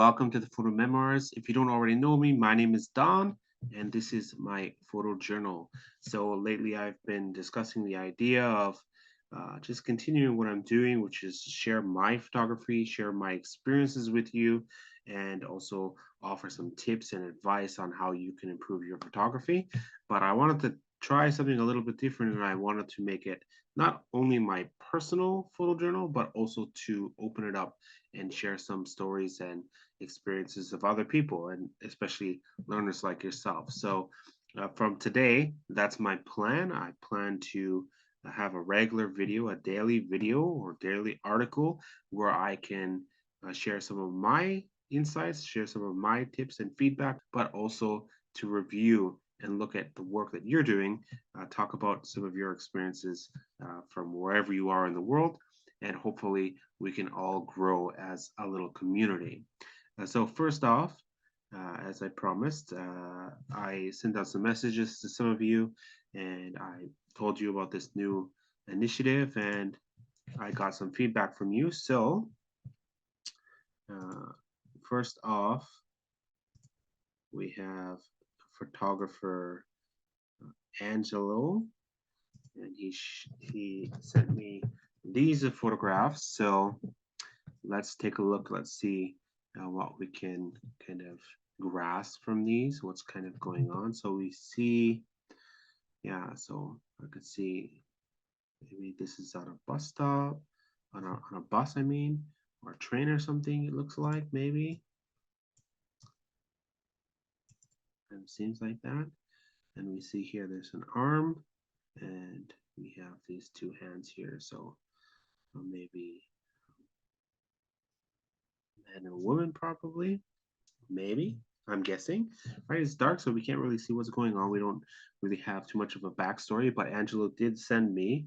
welcome to the Photo Memoirs. If you don't already know me, my name is Don, and this is my photo journal. So lately, I've been discussing the idea of just continuing what I'm doing, which is share my photography, share my experiences with you, and also offer some tips and advice on how you can improve your photography. But I wanted to try something a little bit different, and I wanted to make it not only my personal photo journal, but also to open it up and share some stories and experiences of other people, and especially learners like yourself. So, from today, that's my plan. I plan to have a regular video, a daily video or daily article where I can share some of my insights, share some of my tips and feedback, but also to review and look at the work that you're doing, talk about some of your experiences from wherever you are in the world, and hopefully we can all grow as a little community. So first off, as I promised, I sent out some messages to some of you, and I told you about this new initiative, and I got some feedback from you. So uh, first off, we have photographer Angelo, and he sent me these photographs. So let's take a look. Let's see what we can kind of grasp from these, what's kind of going on. So we see, yeah, so I could see maybe this is at a bus stop, on a bus, I mean, or a train or something, it looks like maybe. And it seems like that. And we see here there's an arm, and we have these two hands here. So maybe man and woman, probably. Maybe. I'm guessing. Right, it's dark, so we can't really see what's going on. We don't really have too much of a backstory, but Angelo did send me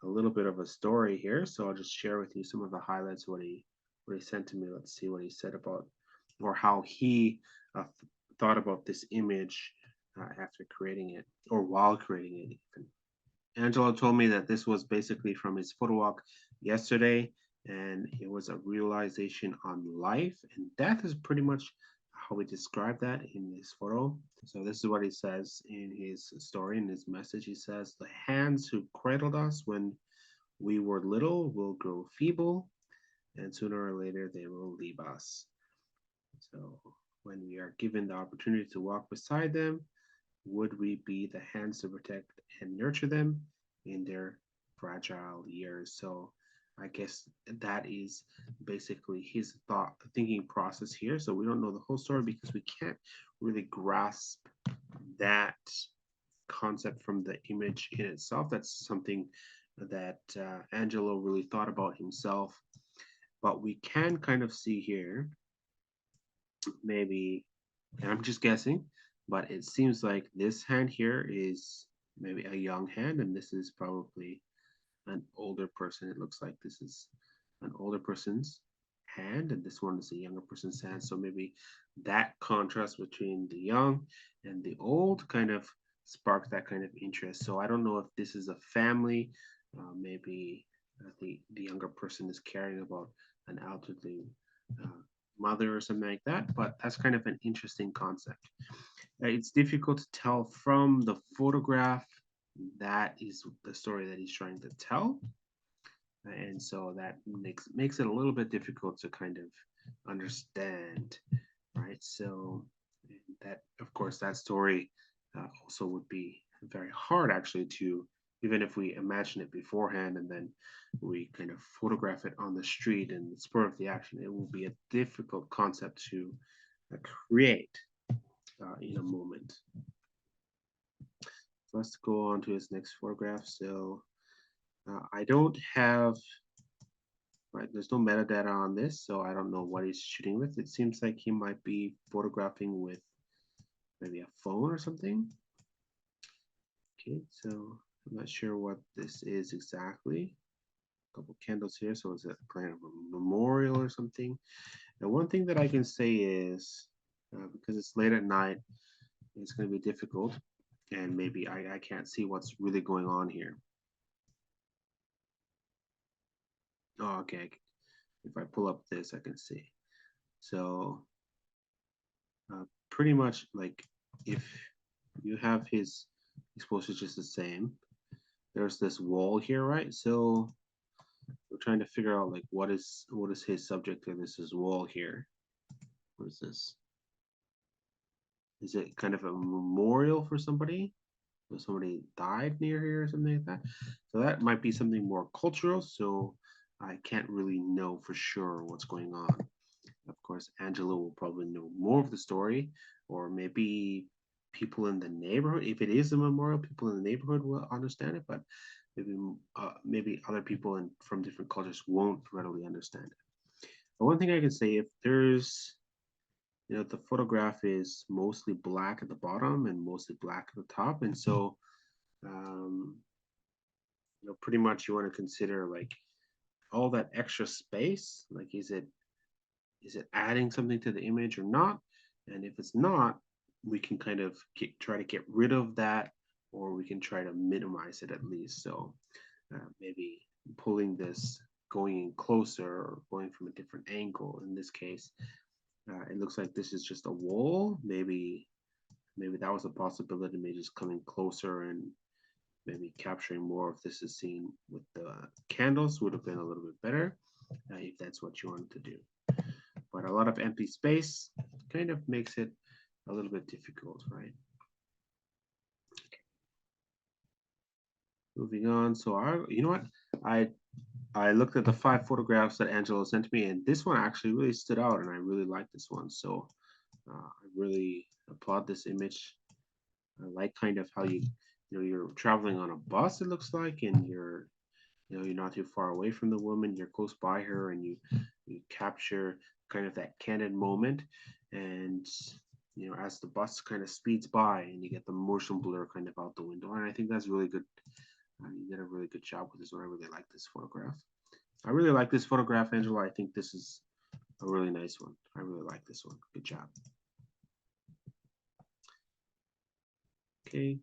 a little bit of a story here, so I'll just share with you some of the highlights what he sent to me. Let's see what he said about or how he thought about this image after creating it or while creating it. Even. Angelo told me that this was basically from his photo walk yesterday, and it was a realization on life and death is pretty much how we describe that in this photo. So this is what he says in his story, in his message. He says, "The hands who cradled us when we were little will grow feeble, and sooner or later they will leave us. So when we are given the opportunity to walk beside them, would we be the hands to protect and nurture them in their fragile years?" So I guess that is basically his thinking process here. So we don't know the whole story because we can't really grasp that concept from the image in itself. That's something that Angelo really thought about himself. But we can kind of see here, maybe, and I'm just guessing, but it seems like this hand here is maybe a young hand, and this is probably an older person. It looks like this is an older person's hand, and this one is a younger person's hand. So maybe that contrast between the young and the old kind of sparked that kind of interest. So I don't know if this is a family, maybe the younger person is caring about an elderly uh, mother or something like that, but that's kind of an interesting concept. It's difficult to tell from the photograph that is the story that he's trying to tell, and so that makes it a little bit difficult to kind of understand, right? So that, of course, that story also would be very hard actually to, even if we imagine it beforehand and then we kind of photograph it on the street and the spur of the action, it will be a difficult concept to create in a moment. So let's go on to his next photograph. So I don't have, right, there's no metadata on this, so I don't know what he's shooting with. It seems like he might be photographing with maybe a phone or something. Okay, so I'm not sure what this is exactly. A couple candles here, so is it kind of a memorial or something? And one thing that I can say is, because it's late at night, it's going to be difficult, and maybe I can't see what's really going on here. Oh, okay. If I pull up this, I can see. So Pretty much like if you have his exposure just the same, there's this wall here, right? So we're trying to figure out like what is his subject and this is wall here. What is this? Is it kind of a memorial for somebody? Or somebody died near here or something like that? So that might be something more cultural. So I can't really know for sure what's going on. Of course, Angela will probably know more of the story, or maybe people in the neighborhood. If it is a memorial, people in the neighborhood will understand it, but maybe other people from different cultures won't readily understand it. But one thing I can say, if there's the photograph is mostly black at the bottom and mostly black at the top, and so um, pretty much you want to consider like all that extra space. Like, is it adding something to the image or not? And if it's not, we can kind of try to get rid of that, or we can try to minimize it at least. So maybe pulling this, going in closer, or going from a different angle. In this case, it looks like this is just a wall. Maybe that was a possibility. Maybe just coming closer and maybe capturing more of this is seen with the candles would have been a little bit better if that's what you wanted to do. But a lot of empty space kind of makes it a little bit difficult, right? Moving on. So you know what? I looked at the 5 photographs that Angelo sent me, and this one actually really stood out, and I really like this one. So I really applaud this image. I like kind of how you're traveling on a bus. It looks like, and you're not too far away from the woman. You're close by her, and you capture kind of that candid moment, and as the bus kind of speeds by, and you get the motion blur kind of out the window, and I think that's really good. You did a really good job with this one. I really like this photograph. I really like this photograph, Angela. I think this is a really nice one. I really like this one. Good job. Okay.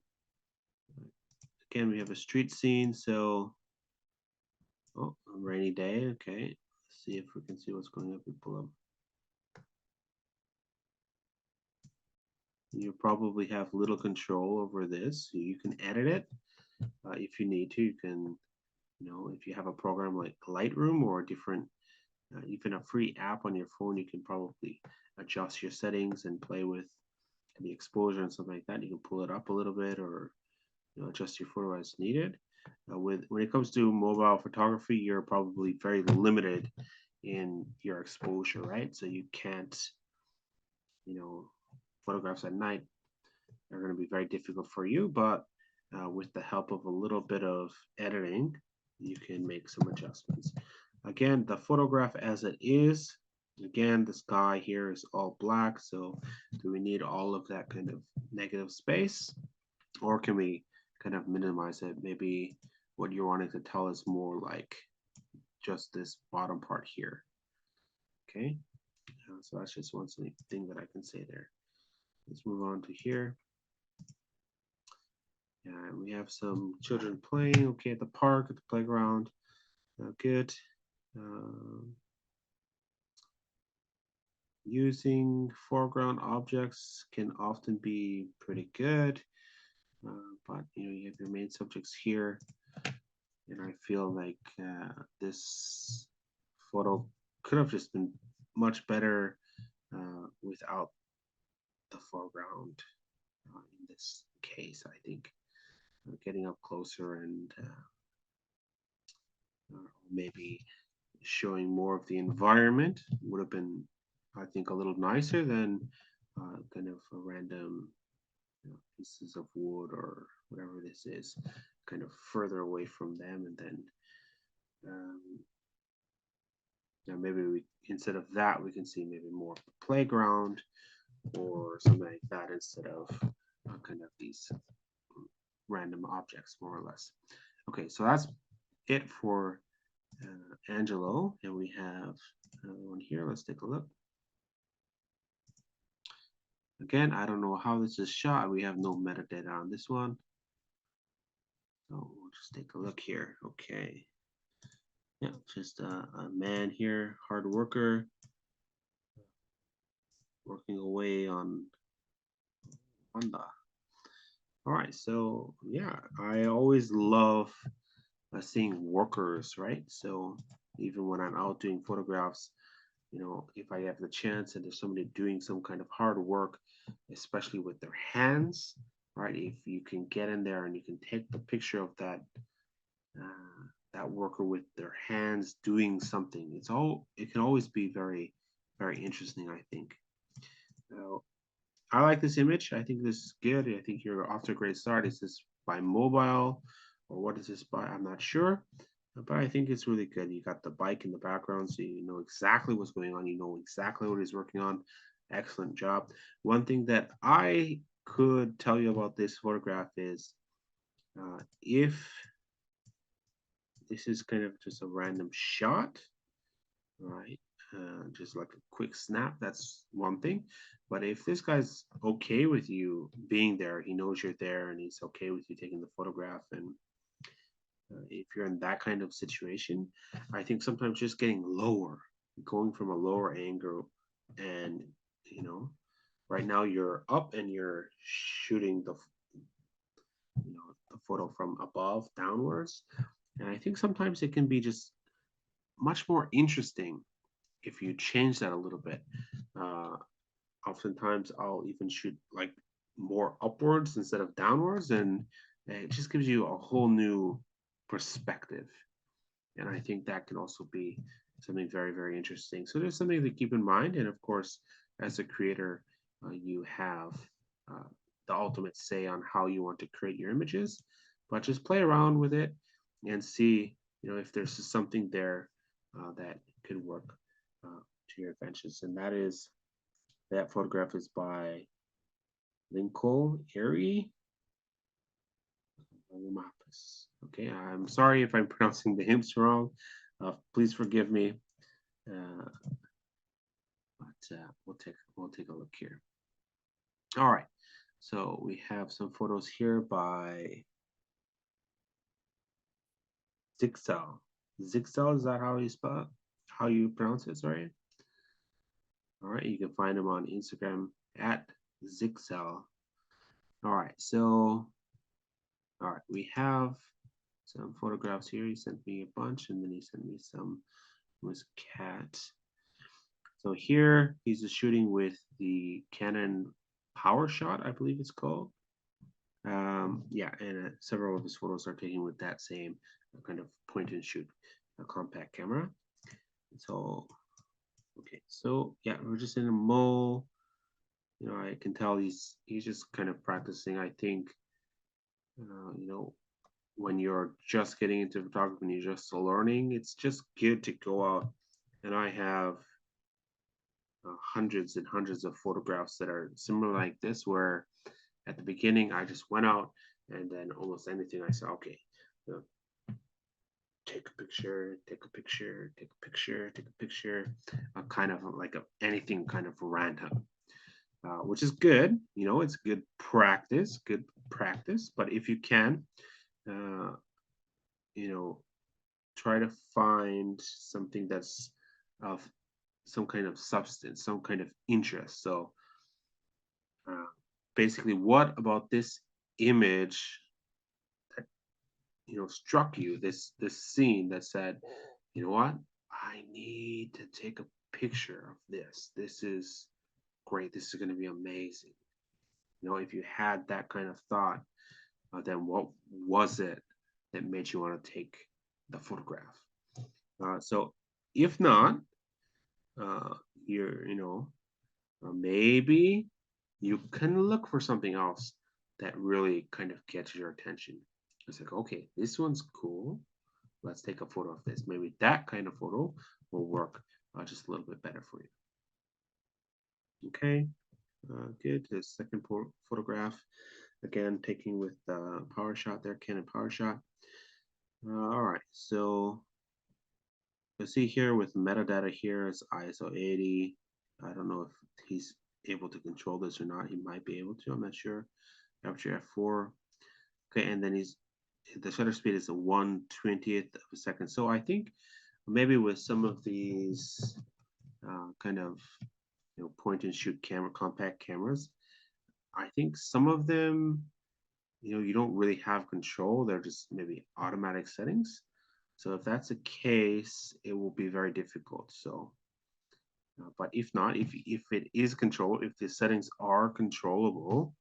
Again, we have a street scene. So, oh, a rainy day. Okay. Let's see if we can see what's going on. We pull up. You probably have little control over this. So you can edit it if you need to. You can, if you have a program like Lightroom or a different, even a free app on your phone, you can probably adjust your settings and play with the exposure and something like that. You can pull it up a little bit or adjust your photo as needed. When it comes to mobile photography, you're probably very limited in your exposure, right? So you can't, photographs at night are going to be very difficult for you, but with the help of a little bit of editing, you can make some adjustments. Again, the photograph as it is, again, the sky here is all black, so do we need all of that kind of negative space? Or can we kind of minimize it? Maybe what you're wanting to tell is more like just this bottom part here. Okay, so that's just one thing that I can say there. Let's move on to here. And we have some children playing, okay, at the park, at the playground. Good. Using foreground objects can often be pretty good, but you have your main subjects here, and I feel like this photo could have just been much better without the foreground in this case. I think getting up closer and maybe showing more of the environment would have been, I think, a little nicer than kind of a random pieces of wood or whatever this is, kind of further away from them, and then um, maybe we instead of that we can see maybe more of the playground or something like that instead of kind of these random objects, more or less. Okay, so that's it for Angelo, and we have another one here. Let's take a look. Again, I don't know how this is shot. We have no metadata on this one. So we'll just take a look here. Okay. Yeah, just a man here, hard worker, working away on the. All right, so yeah, I always love seeing workers, right? So even when I'm out doing photographs, if I have the chance and there's somebody doing some kind of hard work, especially with their hands, right? If you can get in there and you can take the picture of that worker with their hands doing something, it can always be very, very interesting, I think. Now, I like this image. I think this is good. I think you're off to a great start. Is this by mobile or what is this by? I'm not sure, but I think it's really good. You got the bike in the background, so you know exactly what's going on. You know exactly what he's working on. Excellent job. One thing that I could tell you about this photograph is if this is kind of just a random shot, right? Just like a quick snap, that's one thing. But if this guy's okay with you being there, he knows you're there and he's okay with you taking the photograph. And if you're in that kind of situation, I think sometimes just getting lower, going from a lower angle, and you know, right now you're up and you're shooting the photo from above downwards. And I think sometimes it can be just much more interesting if you change that a little bit. Uh, Oftentimes I'll even shoot like more upwards instead of downwards, and it just gives you a whole new perspective. And I think that can also be something very, very interesting. So there's something to keep in mind. And of course, as a creator, you have uh, the ultimate say on how you want to create your images, but just play around with it and see, if there's something there that could work to your advantage. And that photograph is by Lincoln Erie. Okay, I'm sorry if I'm pronouncing the names wrong. Please forgive me. Uh, but we'll take a look here. All right, so we have some photos here by Zixel. Zixel, is that how you spell it? How you pronounce it? Sorry. All right, you can find him on Instagram at Zixel. All right, so we have some photographs here. He sent me a bunch, and then he sent me some with cat. So here he's just shooting with the Canon PowerShot, I believe it's called. Yeah, and several of his photos are taken with that same kind of point and shoot compact camera. So, okay, so yeah, we're just in a mall. I can tell he's just kind of practicing. I think, when you're just getting into photography and you're just learning, it's just good to go out. And I have hundreds and hundreds of photographs that are similar like this, where at the beginning I just went out and then almost anything I said, okay, take a picture, take a picture, take a picture, take a picture, kind of like anything kind of random, which is good. It's good practice, But if you can, uh, you know, try to find something that's of some kind of substance, some kind of interest. So uh, basically, what about this image that struck you? This scene that said, you know what? I need to take a picture of this. This is great. This is going to be amazing. If you had that kind of thought, then what was it that made you want to take the photograph? So if not, uh, maybe you can look for something else that really kind of gets your attention. It's like, okay, this one's cool. Let's take a photo of this. Maybe that kind of photo will work just a little bit better for you. Okay, good. The second photograph, again, taking with power shot there, Canon power shot. All right, so you see here with metadata here is ISO 80. I don't know if he's able to control this or not. He might be able to, I'm not sure. Aperture f4. Okay, and then the shutter speed is a 1/20th of a second. So I think maybe with some of these kind of point and shoot camera, compact cameras. I think some of them, you don't really have control. They're just maybe automatic settings. So if that's the case, it will be very difficult. So, but if not, if it is control, if the settings are controllable,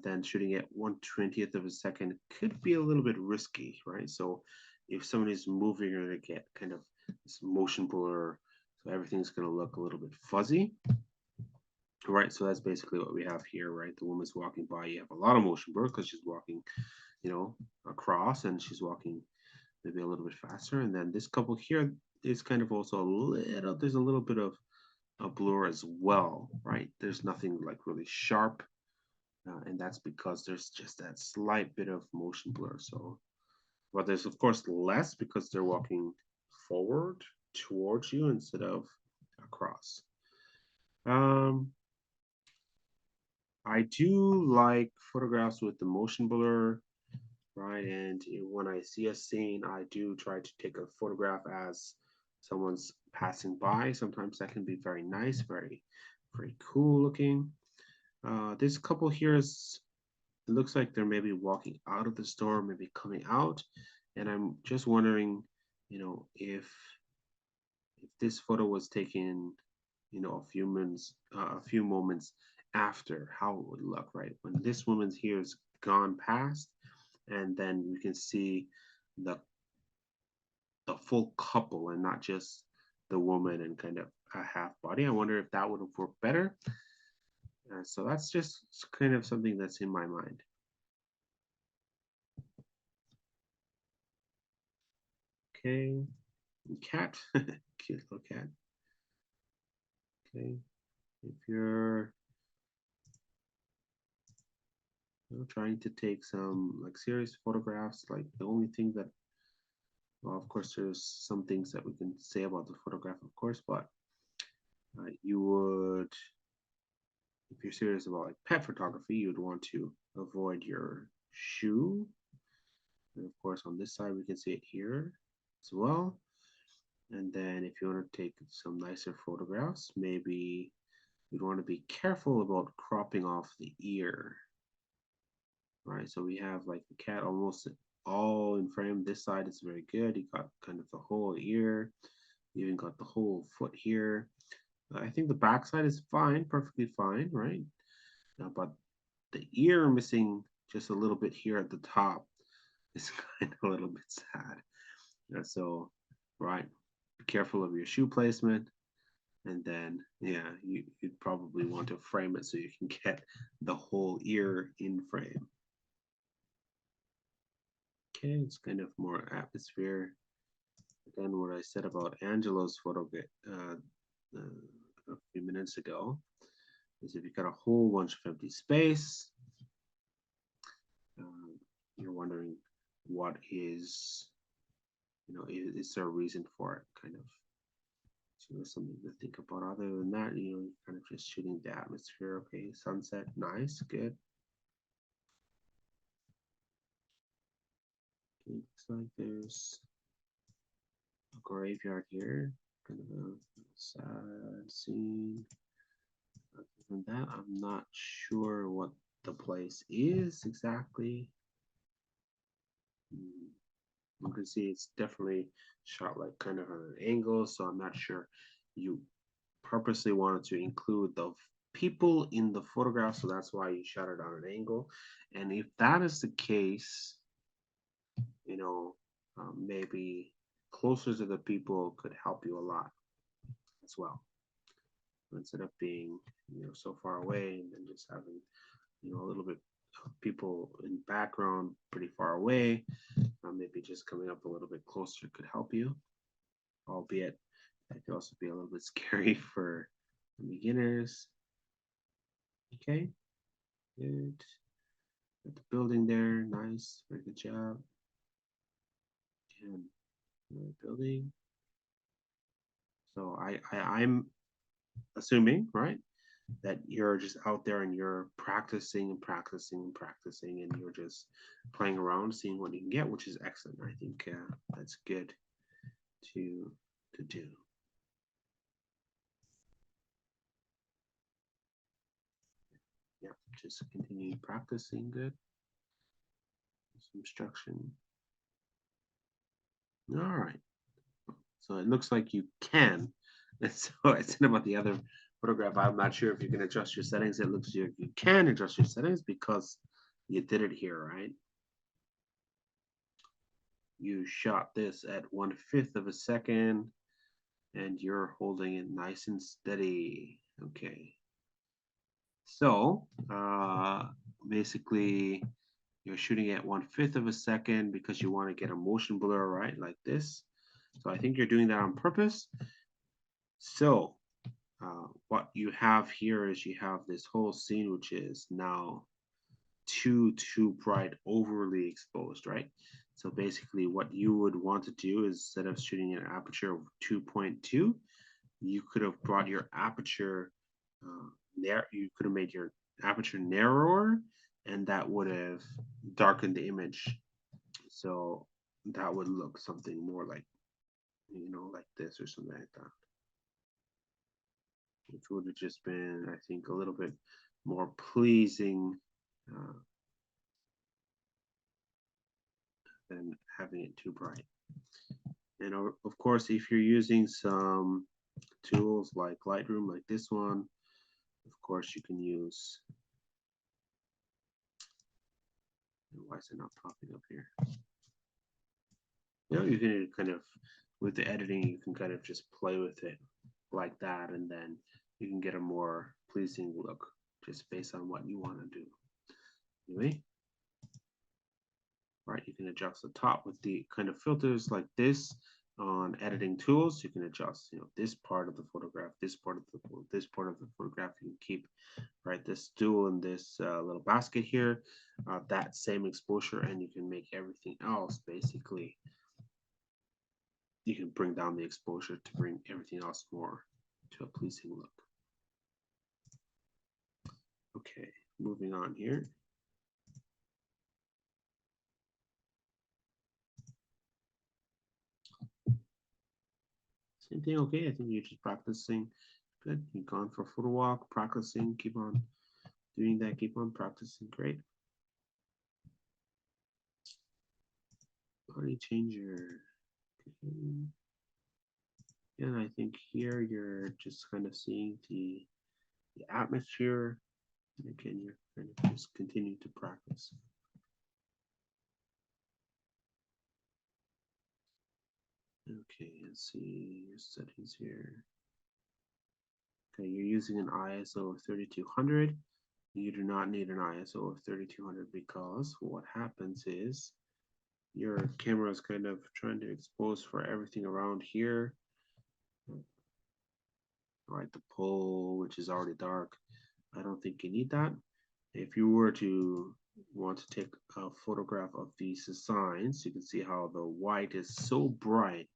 then shooting at 1/20th of a second could be a little bit risky, right? So if someone is moving, you're going to get kind of this motion blur. So everything's going to look a little bit fuzzy, right? So that's basically what we have here, right? The woman's walking by. You have a lot of motion blur because she's walking, across, and she's walking maybe a little bit faster. And then this couple here is kind of also there's a little bit of a blur as well, right? There's nothing like really sharp. And that's because there's just that slight bit of motion blur. So, but there's of course less because they're walking forward towards you instead of across. I do like photographs with the motion blur, right? And when I see a scene, I do try to take a photograph as someone's passing by. Sometimes that can be very nice, very, very cool looking. This couple here it looks like they're maybe walking out of the store, maybe coming out. And I'm just wondering, if this photo was taken, a few moments after, how it would look, right? When this woman's here is gone past, and then you can see the the full couple and not just the woman and kind of a half body. I wonder if that would have worked better. So that's just kind of something that's in my mind. Okay, cat, cute little cat. Okay, if you're trying to take some like serious photographs, like the only thing that, well, of course, there's some things that we can say about the photograph, of course, but you would, if you're serious about like pet photography, you'd want to avoid your shoe. And of course, on this side, we can see it here as well. And then if you want to take some nicer photographs, maybe you'd want to be careful about cropping off the ear, right? So we have like the cat almost all in frame. This side is very good. You got kind of the whole ear. You even got the whole foot here. I think the back side is fine, perfectly fine, right? But the ear missing just a little bit here at the top is kind of a little bit sad. So, right, be careful of your shoe placement. And then, yeah, you'd probably want to frame it so you can get the whole ear in frame. Okay, it's kind of more atmosphere. Again, what I said about Angelo's photo a few minutes ago is if you got a whole bunch of empty space, you're wondering what is, is there a reason for it, kind of. So there's something to think about. Other than that, you're kind of just shooting the atmosphere. Okay, sunset, nice, good. Okay, looks like there's a graveyard here, kind of a sad scene. Other than that, I'm not sure what the place is exactly. You can see it's definitely shot like kind of at an angle, so I'm not sure you purposely wanted to include the people in the photograph, so that's why you shot it on an angle. And if that is the case, maybe closer to the people could help you a lot as well. Instead of being, so far away and then just having, a little bit of people in background pretty far away, maybe just coming up a little bit closer could help you, albeit that could also be a little bit scary for beginners. Okay, good. Got the building there, nice, very good job. And building. So I'm assuming, right, that you're just out there and you're practicing and practicing and practicing, and you're just playing around, seeing what you can get, which is excellent. I think that's good to do. Yeah, just continue practicing. Good. Some instruction. All right. So it looks like you can. And so I said about the other photograph, I'm not sure if you can adjust your settings. It looks like you can adjust your settings because you did it here, right? You shot this at 1/5 of a second and you're holding it nice and steady. Okay. So basically, you're shooting at 1/5 of a second because you want to get a motion blur, right? Like this. So I think you're doing that on purpose. So what you have here is you have this whole scene, which is now too bright, overly exposed, right? So basically, what you would want to do is instead of shooting an aperture of 2.2, you could have brought your aperture there. You could have made your aperture narrower, and that would have darkened the image. So that would look something more like like this or something like that, which would have just been, I think, a little bit more pleasing uh, than having it too bright. And of course, if you're using some tools like Lightroom, like this one, of course, you can use. Why is it not popping up here? You can kind of, with the editing, you can kind of just play with it like that, and then you can get a more pleasing look just based on what you want to do. Anyway, right, you can adjust the top with the kind of filters like this on editing tools. You can adjust, this part of the photograph, this part of the photograph. You can keep right this stool and this little basket here, that same exposure, and you can make everything else basically. You can bring down the exposure to bring everything else more to a pleasing look. Okay, moving on here. Same thing, okay, I think you're just practicing. Good, you've gone for a photo walk, practicing, keep on doing that, keep on practicing, great. Body changer. Okay. And I think here you're just kind of seeing the atmosphere. And again, you're kind of just continue to practice. Okay, let's see your settings here. Okay, you're using an ISO of 3200. You do not need an ISO of 3200 because what happens is your camera is kind of trying to expose for everything around here. Right, the pole, which is already dark. I don't think you need that. If you were to want to take a photograph of these signs, you can see how the white is so bright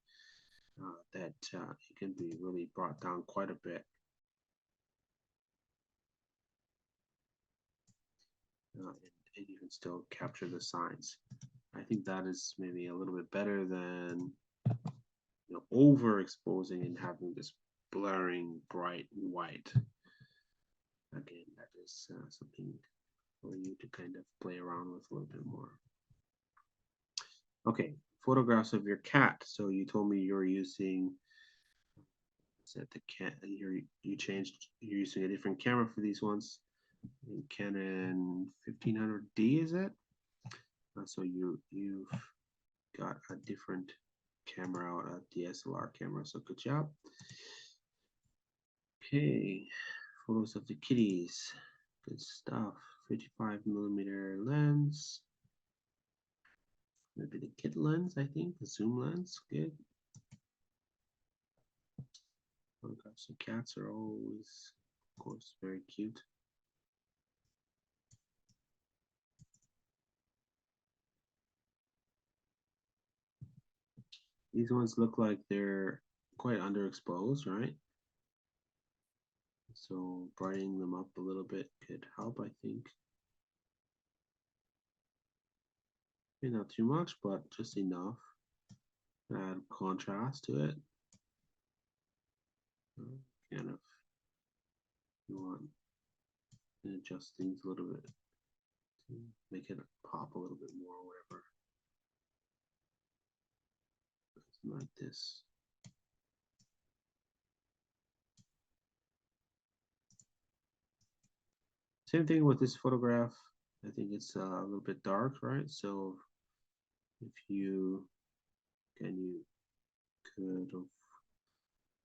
that it can be really brought down quite a bit. And you can still capture the signs. I think that is maybe a little bit better than overexposing and having this blurring bright white. Again, that is something for you to kind of play around with a little bit more. Okay, photographs of your cat. So you told me you're using, said the cat, you're using a different camera for these ones. Canon 1500D, is it? So you've got a different camera out, a DSLR camera. So good job. Okay, photos of the kitties. Good stuff. 55mm lens. Maybe the kit lens, I think. The zoom lens. Good. Photographs of cats are always, of course, very cute. These ones look like they're quite underexposed, right? So brightening them up a little bit could help, I think. Maybe not too much, but just enough. Add contrast to it. Kind of, you want And adjust things a little bit to make it pop a little bit more or whatever. Something like this. Same thing with this photograph. I think it's a little bit dark, right? So if you could have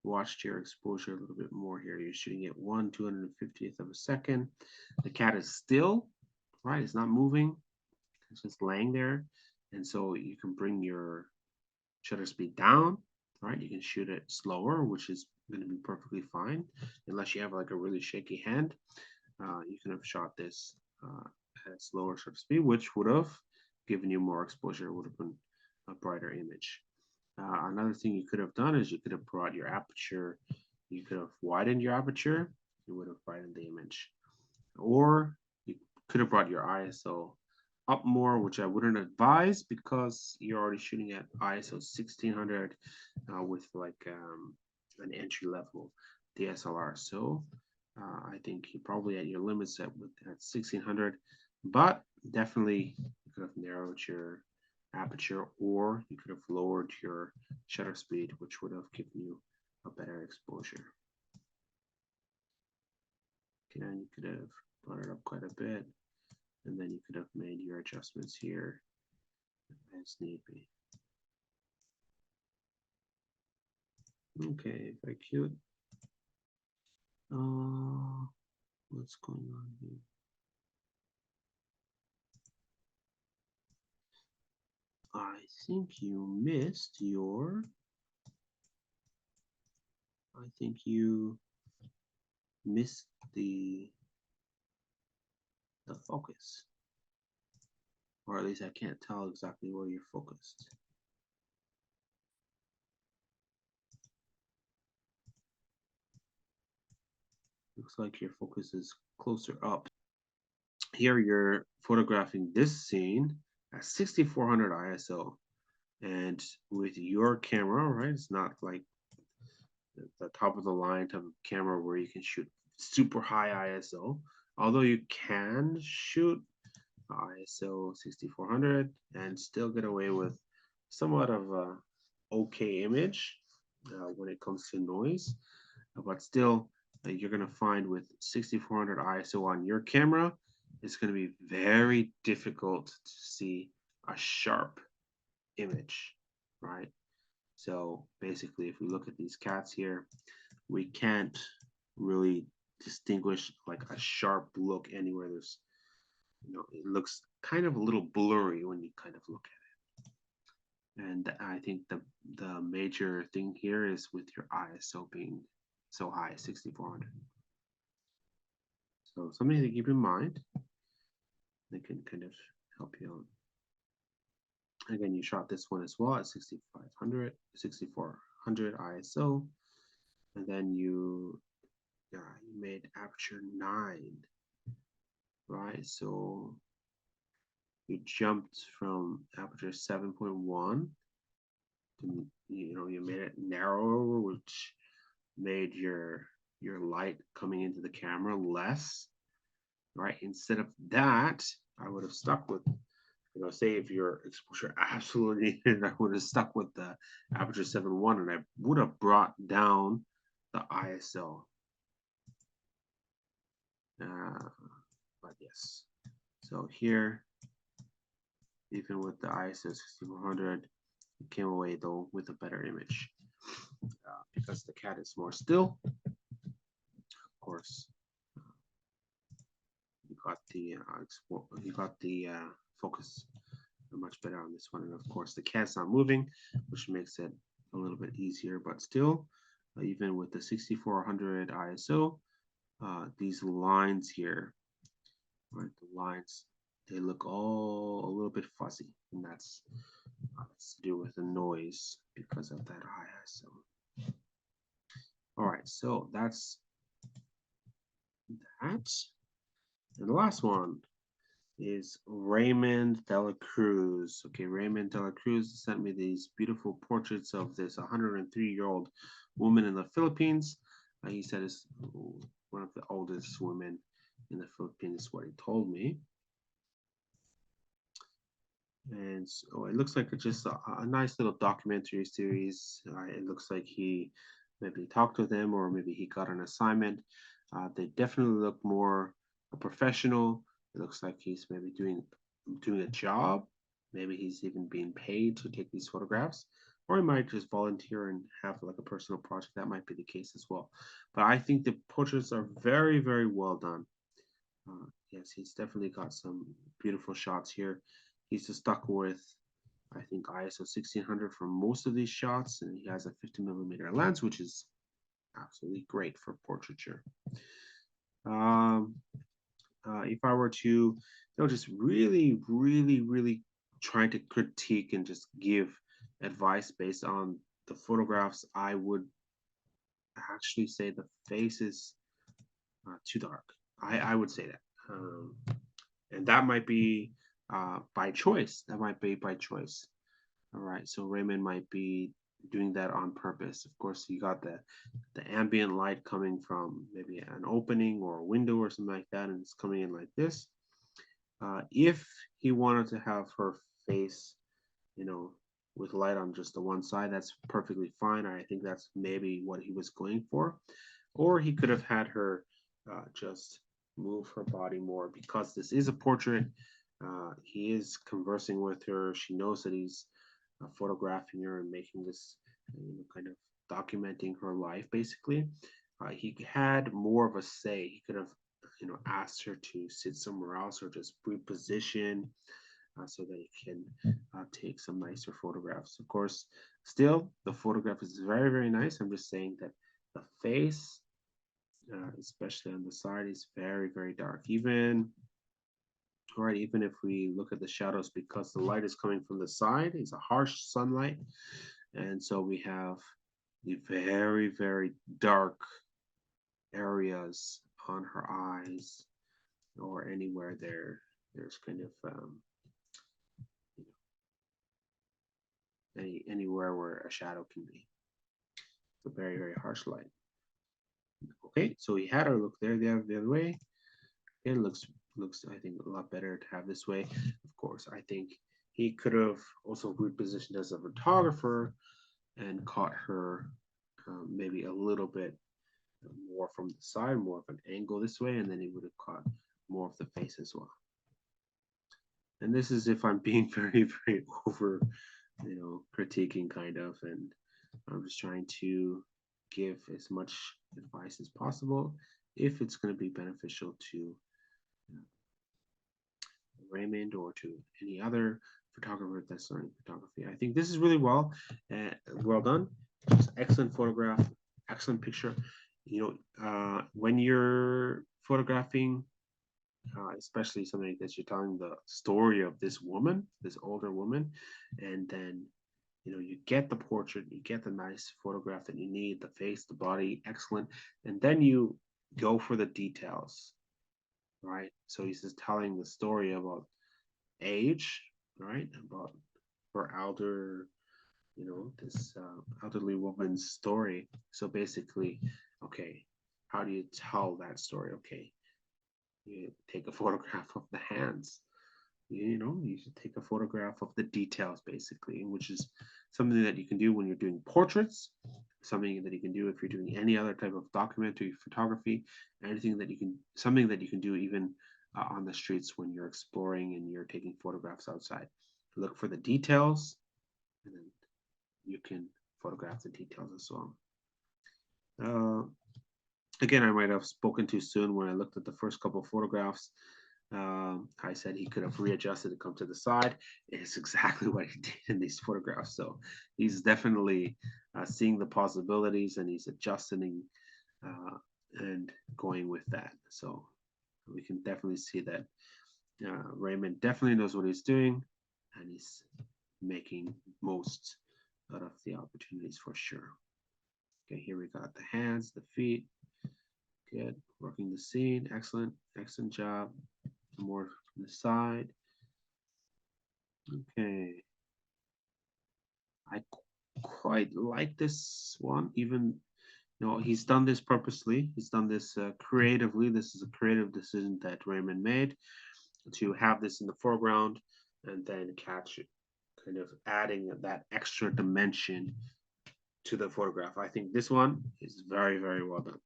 watched your exposure a little bit more here. You're shooting at 1/250th of a second. The cat is still, right? It's not moving. It's just laying there. And so you can bring your shutter speed down, right? You can shoot it slower, which is going to be perfectly fine, unless you have like a really shaky hand. You can have shot this at slower shutter speed, which would have given you more exposure. Would have been a brighter image. Another thing you could have done is you could have brought your aperture, you could have widened your aperture, you would have brightened the image. Or you could have brought your ISO up more, which I wouldn't advise because you're already shooting at ISO 1600 with like an entry level DSLR. So I think you're probably at your limits at 1600, but definitely you could have narrowed your aperture, or you could have lowered your shutter speed, which would have given you a better exposure. Again, you could have brought it up quite a bit, and then you could have made your adjustments here as need be. Okay, very cute. What's going on here? I think you missed your. I think you missed the focus, or at least I can't tell exactly where you're focused. Looks like your focus is closer up. Here you're photographing this scene at 6400 ISO, and with your camera, right? It's not like the top of the line type of camera where you can shoot super high ISO. Although you can shoot ISO 6400 and still get away with somewhat of a okay image when it comes to noise, but still you're going to find with 6400 ISO on your camera, it's going to be very difficult to see a sharp image, right? So basically, if we look at these cats here, we can't really distinguish like a sharp look anywhere. There's, it looks kind of a little blurry when you kind of look at it. And I think the major thing here is with your ISO being so high, 6400. So something to keep in mind that can kind of help you out. Again, you shot this one as well at 6500, 6400 ISO, and then you made aperture 9, right? So you jumped from aperture 7.1 to, you made it narrower, which made your light coming into the camera less, right? Instead of that, I would have stuck with, say if your exposure absolutely needed, I would have stuck with the aperture 7.1, and I would have brought down the ISO. But yes, so here, even with the ISO 6400, it came away though with a better image because the cat is more still. Of course, you got the focus much better on this one, and of course the cat's not moving, which makes it a little bit easier. But still, even with the 6400 ISO, these lines here, right? The lines, they look all a little bit fuzzy, and that's to do with the noise because of that high ISO. All right, so that's that. And the last one is Raymond Dela Cruz. Okay, Raymond Dela Cruz sent me these beautiful portraits of this 103-year-old woman in the Philippines. He said it's one of the oldest women in the Philippines, what he told me. And so it looks like it's just a nice little documentary series. It looks like he maybe talked to them or maybe he got an assignment. They definitely look more professional. It looks like he's maybe doing a job. Maybe he's even being paid to take these photographs, or he might just volunteer and have like a personal project. That might be the case as well. But I think the portraits are very, very well done. Yes, he's definitely got some beautiful shots here. He's just stuck with, I think, ISO 1600 for most of these shots, and he has a 50mm lens, which is absolutely great for portraiture. Um, if I were to, just really, really, really try to critique and just give advice based on the photographs, I would actually say the face is too dark. I would say that. And that might be by choice. That might be by choice. All right. So Raymond might be doing that on purpose. Of course, you got the ambient light coming from maybe an opening or a window or something like that, and it's coming in like this. If he wanted to have her face, you know, with light on just the one side, that's perfectly fine. I think that's maybe what he was going for. Or he could have had her just move her body more because this is a portrait. He is conversing with her. She knows that he's photographing her and making this kind of documenting her life basically. He had more of a say. He could have asked her to sit somewhere else or just reposition so that he can take some nicer photographs. Of course, still the photograph is very, very nice. I'm just saying that the face, especially on the side, is very, very dark. Even if we look at the shadows, because the light is coming from the side, it's a harsh sunlight, and so we have the very, very dark areas on her eyes or anywhere there's kind of anywhere where a shadow can be. It's a very, very harsh light. Okay, so we had our look there the other way. It looks I think a lot better to have this way. Of course, I think he could have also repositioned as a photographer and caught her maybe a little bit more from the side, more of an angle this way, and then he would have caught more of the face as well. And this is if I'm being very, very over, critiquing kind of, and I'm just trying to give as much advice as possible if it's going to be beneficial to Raymond or to any other photographer that's learning photography. I think this is really well done. It's excellent photograph, excellent picture. When you're photographing, especially something that you're telling the story of this woman, this older woman, and then you get the portrait, you get the nice photograph that you need, the face, the body, excellent, and then you go for the details, right? So he's just telling the story about age, right? About her this elderly woman's story. So basically, okay, how do you tell that story? Okay, you take a photograph of the hands. You should take a photograph of the details, basically, which is something that you can do when you're doing portraits, something that you can do if you're doing any other type of documentary photography, something that you can do even on the streets when you're exploring and you're taking photographs outside. Look for the details, and then you can photograph the details as well. Uh, Again, I might have spoken too soon when I looked at the first couple of photographs. I said he could have readjusted to come to the side. It's exactly what he did in these photographs. So he's definitely seeing the possibilities and he's adjusting and going with that. So we can definitely see that Raymond definitely knows what he's doing and he's making most out of the opportunities for sure. Okay, here we got the hands, the feet. Good, working the scene, excellent, excellent job. More from the side. Okay, I quite like this one, even No, he's done this purposely. He's done this creatively. This is a creative decision that Raymond made to have this in the foreground and then catch it, kind of adding that extra dimension to the photograph. I think this one is very, very well done.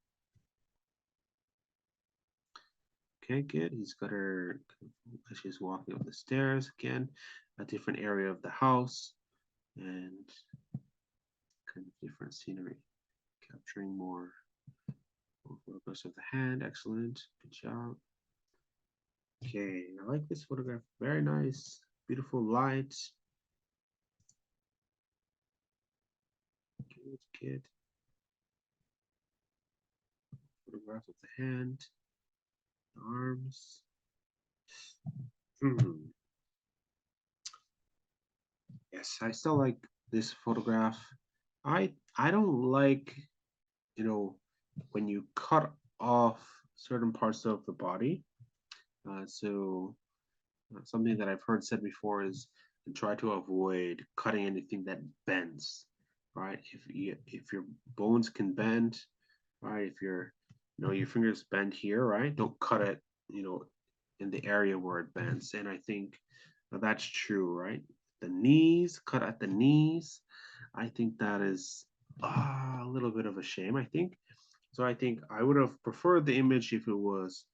Okay, good. He's got her, she's walking up the stairs again, a different area of the house, and kind of different scenery, capturing more photographs of the hand. Excellent. Good job. Okay, I like this photograph. Very nice. Beautiful light. Good, good. Photograph of the hand, the arms. Hmm. Yes, I still like this photograph. I don't like, you know, when you cut off certain parts of the body. So something that I've heard said before is to try to avoid cutting anything that bends, right? If your bones can bend, right? If your fingers bend here, right? Don't cut it, in the area where it bends. And I think that's true, right? The knees, cut at the knees. I think that is a little bit of a shame, I think. So I think I would have preferred the image if it was,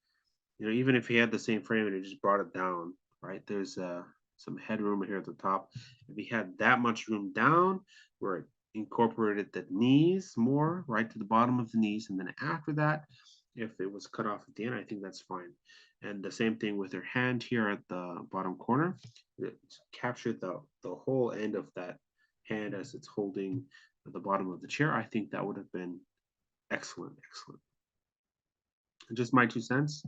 even if he had the same frame and he just brought it down, right? There's some headroom here at the top. If he had that much room down where it incorporated the knees more, right to the bottom of the knees, and then after that, if it was cut off at the end, I think that's fine. And the same thing with her hand here at the bottom corner. It captured the whole end of that hand as it's holding at the bottom of the chair. I think that would have been excellent, excellent. Just my 2 cents.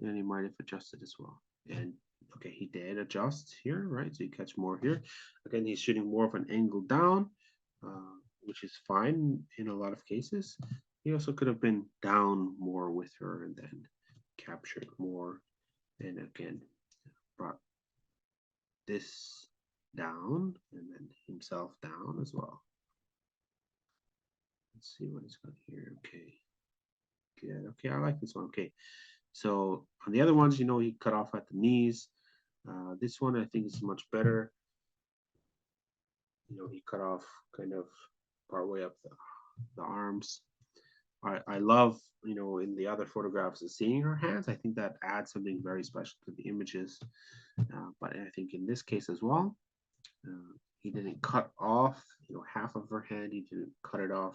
And he might have adjusted as well. And okay, he did adjust here, right? So you catch more here. Again, he's shooting more of an angle down, which is fine in a lot of cases. He also could have been down more with her and then captured more. And again, brought this down and then himself down as well. Let's see what he's got here. Okay, good. Okay, I like this one. Okay, so on the other ones, he cut off at the knees. This one I think is much better. He cut off kind of part way up the arms. I love, in the other photographs, seeing her hands. I think that adds something very special to the images. But I think in this case as well, he didn't cut off, half of her hand. He didn't cut it off,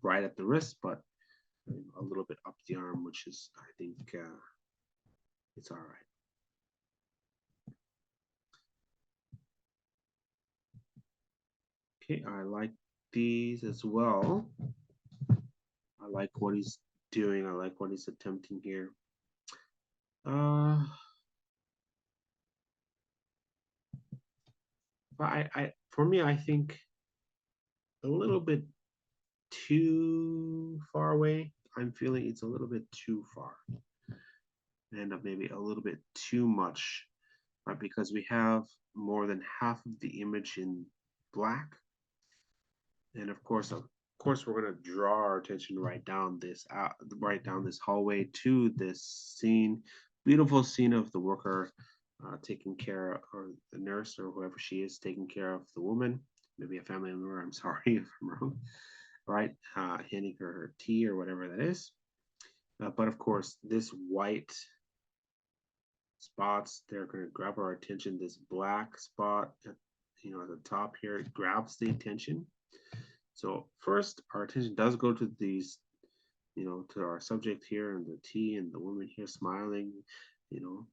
right at the wrist, but a little bit up the arm, which is, I think, it's all right. Okay, I like these as well. I like what he's doing. I like what he's attempting here. But for me, I think a little bit too far away. I'm feeling it's a little bit too far, and maybe a little bit too much, right? Because we have more than half of the image in black, and of course, we're gonna draw our attention right down this hallway to this scene, beautiful scene of the worker taking care, or the nurse or whoever she is taking care of the woman, maybe a family member. I'm sorry if I'm wrong, right? Handing her tea or whatever that is. But of course, this white spots, they're going to grab our attention. This black spot at the top here, it grabs the attention. So first, our attention does go to these, to our subject here and the tea and the woman here smiling,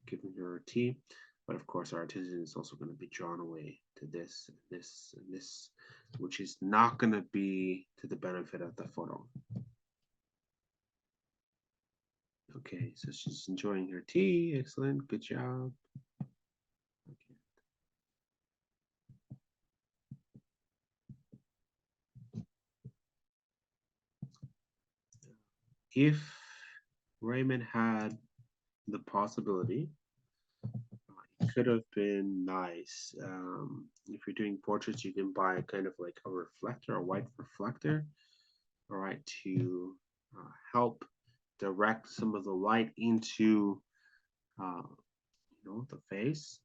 giving her tea. But of course, our attention is also going to be drawn away to this, this, and this, which is not going to be to the benefit of the photo. Okay, so she's enjoying her tea. Excellent. Good job. Okay. If Raymond had the possibility, could have been nice. If you're doing portraits, you can buy kind of like a reflector, a white reflector, all right, to help direct some of the light into uh, the face.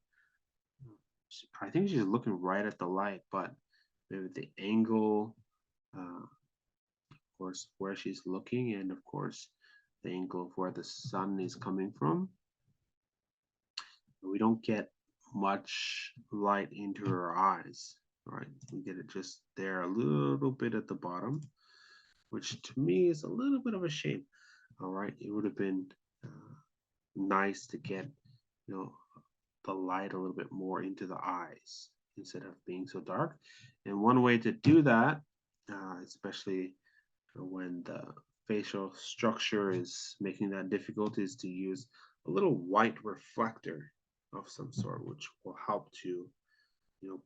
I think she's looking right at the light, but maybe the angle, of course, where she's looking, and of course, the angle of where the sun is coming from. We don't get much light into her eyes, right? We get it just there a little bit at the bottom, which to me is a little bit of a shame. All right, it would have been nice to get, the light a little bit more into the eyes instead of being so dark. And one way to do that, especially when the facial structure is making that difficult, is to use a little white reflector of some sort, which will help to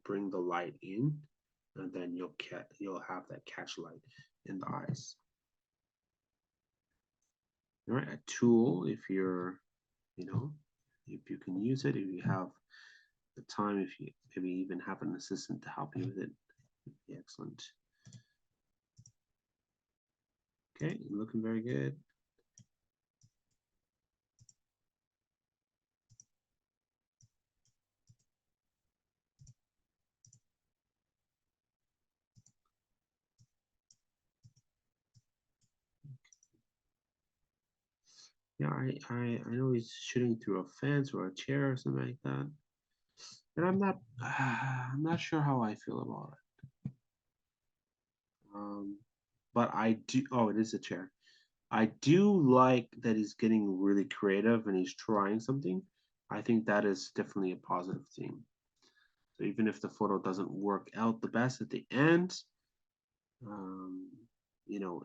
bring the light in, and then you'll have that catch light in the eyes. All right, a tool, if you're, if you can use it, if you have the time, if you maybe even have an assistant to help you with it, excellent. Okay, looking very good. Yeah, I know he's shooting through a fence or a chair or something like that, and I'm not sure how I feel about it. But I do. Oh, it is a chair. I do like that he's getting really creative and he's trying something. I think that is definitely a positive thing. So even if the photo doesn't work out the best at the end, um,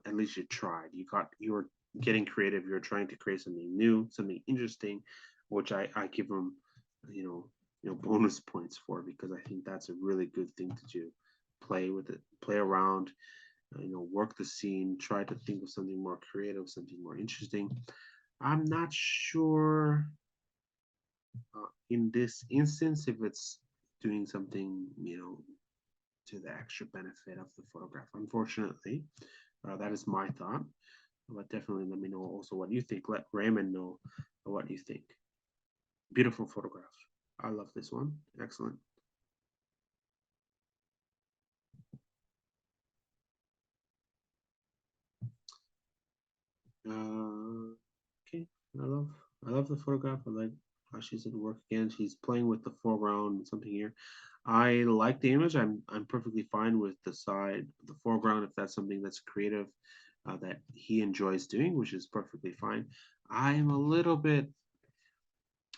at least you tried. You were getting creative. You're trying to create something new, something interesting, which I give him, bonus points for, because I think that's a really good thing to do. Play with it, play around, work the scene, try to think of something more creative, something more interesting. I'm not sure in this instance if it's doing something, to the extra benefit of the photograph. Unfortunately, that is my thought. But definitely let me know also what you think. Let Raymond know what you think. Beautiful photograph. I love this one. Excellent. Okay, I love the photograph. I like how she's at work again. She's playing with the foreground and something here. I like the image. I'm perfectly fine with the foreground, if that's something that's creative, that he enjoys doing, which is perfectly fine. I'm a little bit,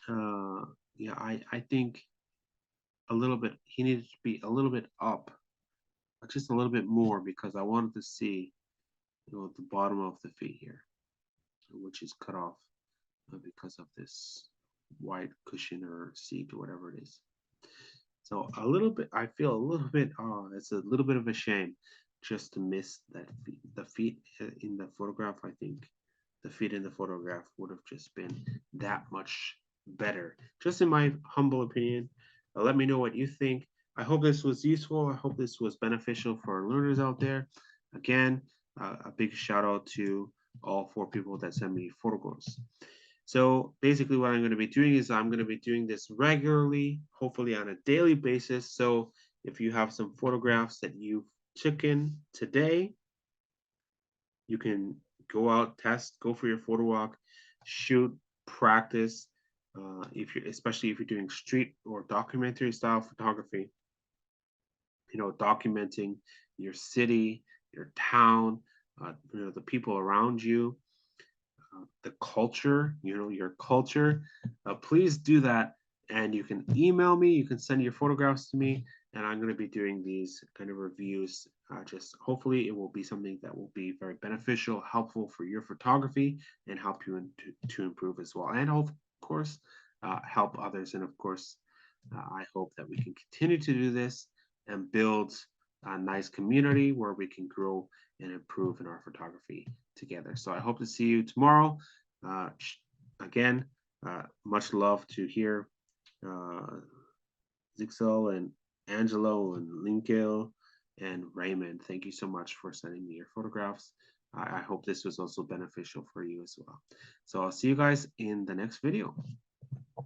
yeah, I think a little bit. He needed to be a little bit up, just a little bit more, because I wanted to see, the bottom of the feet here, which is cut off because of this white cushion or seat or whatever it is. So a little bit, I feel a little bit, it's a little bit of a shame just to miss that feet. The feet in the photograph, I think the feet in the photograph would have just been that much better. Just in my humble opinion. Let me know what you think. I hope this was useful. I hope this was beneficial for our learners out there. Again, a big shout out to all 4 people that sent me photographs. So basically what I'm going to be doing is I'm going to be doing this regularly, hopefully on a daily basis. So if you have some photographs that you've taken today, you can go out, test, go for your photo walk, shoot, practice. If you're, especially if you're doing street or documentary style photography, documenting your city, your town, the people around you, the culture, your culture. Please do that. And you can email me, you can send your photographs to me, and I'm going to be doing these kind of reviews. Just hopefully it will be something that will be very beneficial, helpful for your photography, and help you to improve as well. And of course, help others. And of course, I hope that we can continue to do this and build a nice community where we can grow and improve in our photography together. So I hope to see you tomorrow. Uh, again, much love to here uh, Zixel and Angelo and Linkil and Raymond. Thank you so much for sending me your photographs. I hope this was also beneficial for you as well. So I'll see you guys in the next video.